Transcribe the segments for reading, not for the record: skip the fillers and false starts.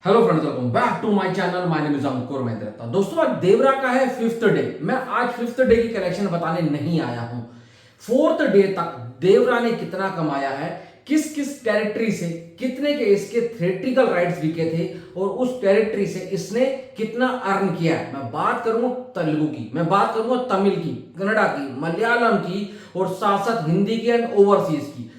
Hello friends, welcome back to my channel. My name is Ankur Mehta. दोस्तों, आज देवरा का है फिफ्थ डे। मैं आज फिफ्थ डे की कलेक्शन बताने नहीं आया हूं। फोर्थ डे तक देवरा ने कितना कमाया है, किस किस टेरिटरी से कितने के इसके थिएट्रिकल राइट्स बिके थे और उस टेरिटरी से इसने कितना अर्न किया है। मैं बात करूंगा तेलुगु की, मैं बात करूंगा तमिल की, कन्नड़ा की, मलयालम की और साथ साथ हिंदी की एंड ओवरसीज की।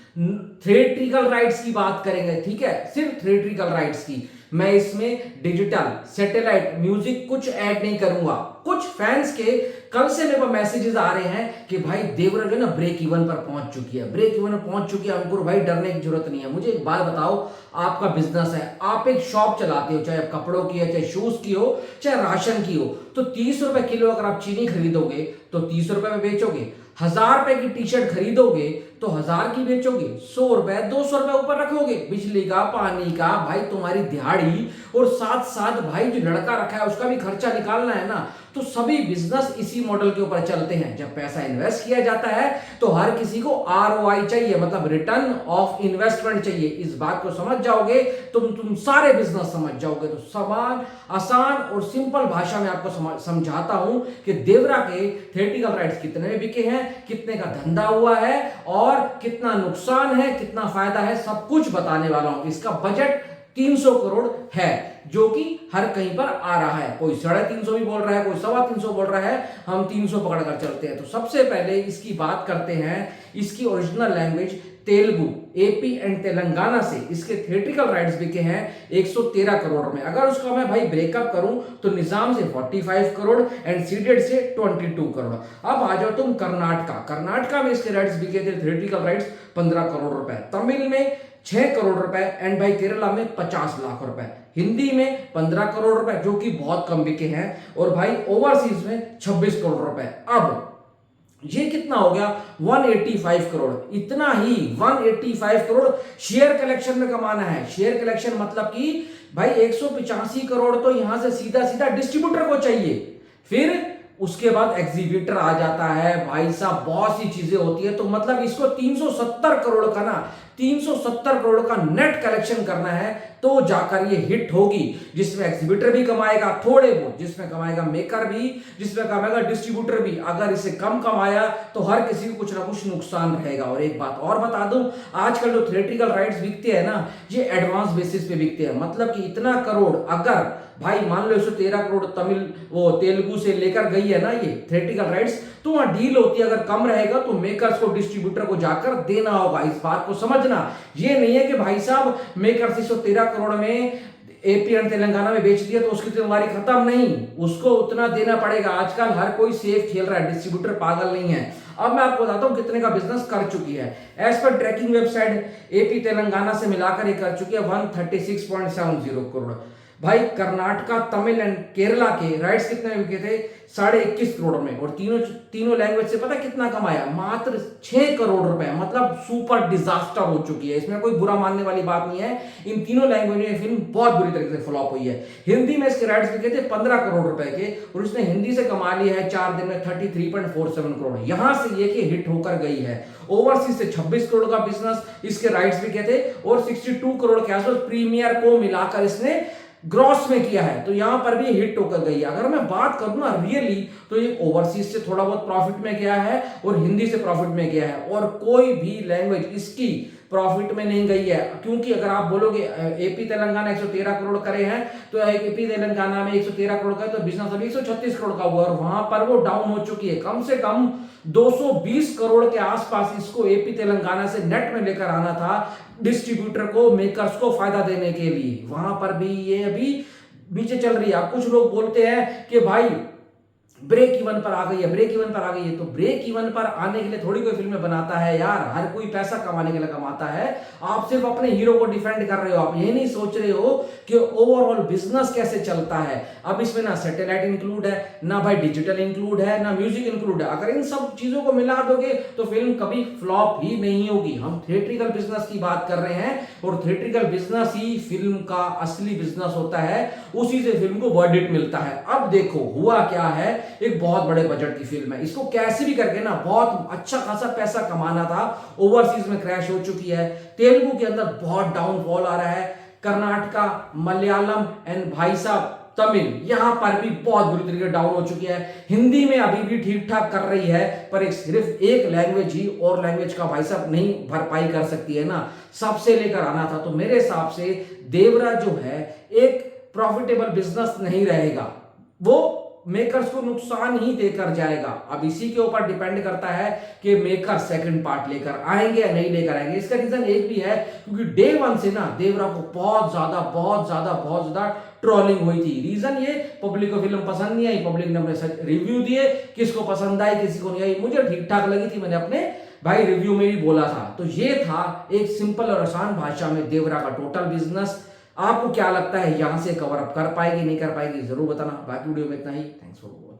थिएट्रिकल राइट्स की बात करेंगे, ठीक है, सिर्फ थिएट्रिकल राइट्स की। मैं इसमें डिजिटल सैटेलाइट म्यूजिक कुछ ऐड नहीं करूंगा। कुछ फैंस के कल से मेरे पास मैसेजेस आ रहे हैं कि भाई देवरा जो है ना ब्रेक इवन पर पहुंच चुकी है, ब्रेक इवन पर पहुंच चुकी है। अंकुर भाई डरने की जरूरत नहीं है। मुझे एक बात बताओ, आपका बिजनेस है, आप एक शॉप चलाते हो, चाहे कपड़ों की है, चाहे शूज की हो, चाहे राशन की हो, तो 30 रुपए किलो अगर आप चीनी खरीदोगे तो 30 रुपए में बेचोगे। 1000 रुपए की टी शर्ट खरीदोगे तो 1000 की बेचोगे। 100 रुपए 200 रुपए ऊपर रखोगे, बिजली का, पानी का, भाई तुम्हारी दिहाड़ी और साथ साथ भाई जो लड़का रखा है उसका भी खर्चा निकालना है ना। तो सभी बिजनेस इसी मॉडल के ऊपर चलते हैं। जब पैसा इन्वेस्ट किया जाता है तो हर किसी को आरओआई चाहिए, मतलब रिटर्न ऑफ इन्वेस्टमेंट चाहिए। इस बात को समझ जाओगे तुम सारे बिजनेस समझ जाओगे। तो समान आसान और सिंपल भाषा में आपको समझाता हूं कि देवरा के थिएट्रिकल राइट्स कितने में बिके हैं, कितने का धंधा हुआ है और कितना नुकसान है, कितना फायदा है, सब कुछ बताने वाला हूं। इसका बजट 300 करोड़ है, जो कि हर कहीं पर आ रहा है। कोई 350 भी बोल रहा है, कोई 325 बोल रहा है, हम 300 पकड़कर चलते हैं। तो सबसे पहले इसकी बात करते हैं। इसकी original language Telugu, AP and Telangana से इसके थिएट्रिकल राइट्स बिके हैं 113 करोड़ में। अगर उसका मैं भाई ब्रेकअप करूं तो निजाम से 45 करोड़ एंड सीडेड से 22 करोड़। अब आ जाओ तुम कर्नाटका में इसके राइट्स बिके थे थिएट्रिकल राइट्स 15 करोड़ रुपए, तमिल में 6 करोड़ रुपए एंड भाई केरला में 50 लाख रुपए, हिंदी में 15 करोड़ रुपए जो कि बहुत कम बिके हैं, और भाई ओवरसीज में 26 करोड़ रुपए। अब ये कितना हो गया, 185 करोड़। इतना ही 185 करोड़ शेयर कलेक्शन में कमाना है। शेयर कलेक्शन मतलब कि भाई 185 करोड़ तो यहां से सीधा सीधा डिस्ट्रीब्यूटर को चाहिए। फिर उसके बाद एग्जीबिटर आ जाता है, भाई साहब बहुत सी चीजें होती है। तो मतलब इसको 370 करोड़ का ना, 370 करोड़ का नेट कलेक्शन करना है तो जाकर ये हिट होगी, जिसमें एग्जीबिटर भी कमाएगा थोड़े बहुत, जिसमें कमाएगा मेकर भी, जिसमें कमाएगा डिस्ट्रीब्यूटर भी। अगर इसे कम कमाया तो हर किसी को कुछ ना कुछ नुकसान रहेगा। और एक बात और बता दूं, आजकल जो थिएट्रिकल राइट्स बिकते हैं ना, ये एडवांस बेसिस पे बिकते हैं। मतलब कि इतना करोड़ अगर भाई मान लो 113 करोड़ तमिल वो तेलुगु से लेकर गई है ना ये थिएट्रिकल राइट्स, तो वहां डील होती है। अगर कम रहेगा तो मेकर्स को, डिस्ट्रीब्यूटर को जाकर देना होगा। इस बात को समझना। ये नहीं है कि भाई साहब मेकर्स 113 करोड़ में एपी एंड तेलंगाना में बेच दिया तो उसकी जिम्मेदारी खत्म, नहीं, उसको उतना देना पड़ेगा। आजकल हर कोई सेफ खेल रहा है, डिस्ट्रीब्यूटर पागल नहीं है। अब मैं आपको बताता हूं कितने का बिजनेस कर चुकी है। As per trekking website AP Telangana से मिलाकर ये कर चुकी है 136.70 करोड़। भाई कर्नाटका, तमिल एंड केरला के राइट्स कितने में बिके थे, 21.5 करोड़ में। और तीनों लैंग्वेज से पता कितना कमाया, मात्र 6 करोड़ रुपए। मतलब सुपर डिजास्टर हो चुकी है, इसमें कोई बुरा मानने वाली बात नहीं है। इन तीनों लैंग्वेज में फिल्म बहुत बुरी तरीके से फ्लॉप हुई है। हिंदी में इसके राइट्स बिके थे 15 करोड़ रुपए के, और उसने हिंदी से कमा लिया है 4 दिन में 33.47 करोड़। यहां से ये कि हिट होकर गई है। ओवरसीज से 26 करोड़ का बिजनेस इसके राइट्स बिके थे, और 62 करोड़ के आसपास प्रीमियर को मिलाकर इसने ग्रॉस में किया है। तो यहां पर भी हिट होकर गई है। अगर मैं बात करूं ना रियली, तो ये ओवरसीज से थोड़ा बहुत प्रॉफिट में गया है और हिंदी से प्रॉफिट में गया है, और कोई भी लैंग्वेज इसकी प्रॉफिट में नहीं गई है। क्योंकि अगर आप बोलोगे एपी तेलंगाना 113 करोड़ करे हैं, तो एपी तेलंगाना में 113 करोड़ का है, तो बिजनेस अभी 136 करोड़ का हुआ, और वहां पर वो डाउन हो चुकी है। कम से कम 220 करोड़ के आसपास इसको एपी तेलंगाना से नेट में लेकर आना था, डिस्ट्रीब्यूटर को, मेकर्स को फायदा देने के लिए। वहां पर भी ये अभी नीचे चल रही है। कुछ लोग बोलते हैं कि भाई ब्रेक इवन पर आ गई है, ब्रेक इवन पर आ गई है। तो ब्रेक इवन पर आने के लिए थोड़ी कोई फिल्में बनाता है यार, हर कोई पैसा कमाने के लिए कमाता है। आप सिर्फ अपने हीरो को डिफेंड कर रहे हो, आप ये नहीं सोच रहे हो कि ओवरऑल बिजनेस कैसे चलता है। अब इसमें ना सैटेलाइट इंक्लूड है, ना भाई डिजिटल इंक्लूड है, ना म्यूजिक इंक्लूड है। अगर इन सब चीजों को मिला दोगे तो फिल्म कभी फ्लॉप ही नहीं होगी। हम थिएट्रिकल बिजनेस की बात कर रहे हैं, और थिएट्रिकल बिजनेस ही फिल्म का असली बिजनेस होता है, उसी से फिल्म को वर्डिट मिलता है। अब देखो हुआ क्या है, एक बहुत बड़े बजट की फिल्म है, इसको कैसे भी करके ना बहुत अच्छा खासा पैसा कमाना था। ओवरसीज में क्रैश हो चुकी है, तेलुगु के अंदर बहुत डाउनफॉल आ रहा है, कर्नाटका, मलयालम एंड भाई साहब तमिल, यहां पर भी बहुत बुरी तरीके डाउन हो चुकी है। हिंदी में अभी भी ठीक ठाक कर रही है, पर एक सिर्फ एक लैंग्वेज ही और लैंग्वेज का भाई साहब नहीं भरपाई कर सकती है ना, सबसे लेकर आना था। तो मेरे हिसाब से देवरा जो है एक प्रॉफिटेबल बिजनेस नहीं रहेगा, वो मेकर्स को नुकसान ही देकर जाएगा। अब इसी के ऊपर डिपेंड करता है कि मेकर सेकंड पार्ट लेकर आएंगे या नहीं लेकर आएंगे। इसका रीजन एक भी है, क्योंकि डे वन से ना देवरा को बहुत ज्यादा ट्रोलिंग हुई थी। रीजन ये, पब्लिक को फिल्म पसंद नहीं आई, पब्लिक ने अपने रिव्यू दिए, किसको पसंद आई किसी को नहीं आई, मुझे ठीक ठाक लगी थी, मैंने अपने भाई रिव्यू में भी बोला था। तो ये था एक सिंपल और आसान भाषा में देवरा का टोटल बिजनेस। आपको क्या लगता है, यहां से कवर अप कर पाएगी नहीं कर पाएगी, जरूर बताना। बाकी वीडियो में इतना ही। Thanks for watching.